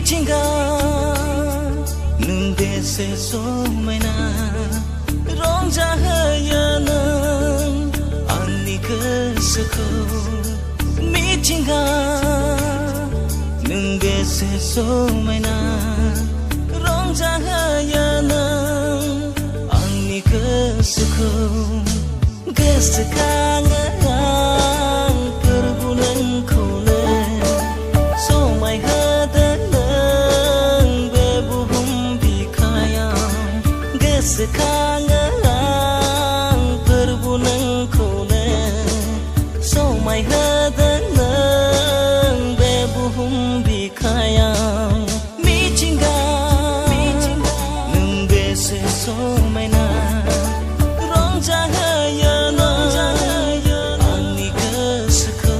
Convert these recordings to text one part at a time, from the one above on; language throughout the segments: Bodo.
मिथिंगा नों बेसे समायना रंजाहोयो नों आंनि गोसोखौ मिथिंगा नों बेसे समायना रंजाहोयो नों आंनि गोसोखौ गोसोखाङो आं फोरबो नोंखौनो समायहोदों नों बे बुहुम बिखायाव गोसोखाङो आं फोरबो नोंखौनो समायहोदों नों बे बुहुम बिखायाव मिथिंगा नों बेसे समायना रंजाहोयो आंनि गोसोखौ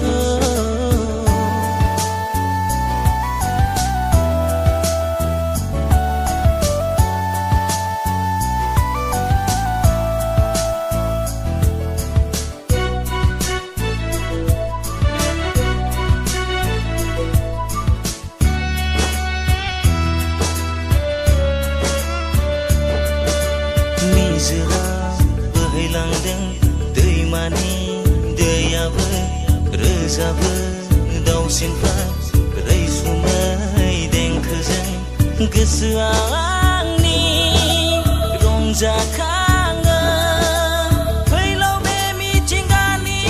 निजोरा बोहैलांदों दैमानि दैयाबो रोजाबो दाउसिनफ्रा रैसुमै देंखोजों गोसोआ आंनि रंजाखाङो फैलाव बे मिथिंगानि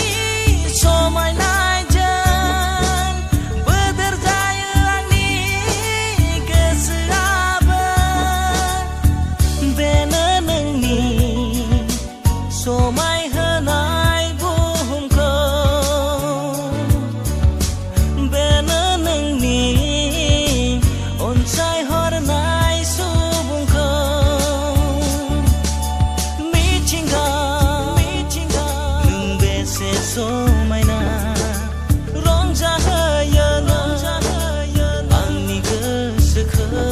समायनायजों बोदोर जायो आंनि गोसोआबो बेनो नोंनि समायहोनाय बुहुमखौ बेनो नोंनि अनसायहरनाय सुबुंखौ मिथिंगा नों बेसे समायना रंजाहोयो आंनि गोसोखौ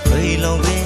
फैलाव बे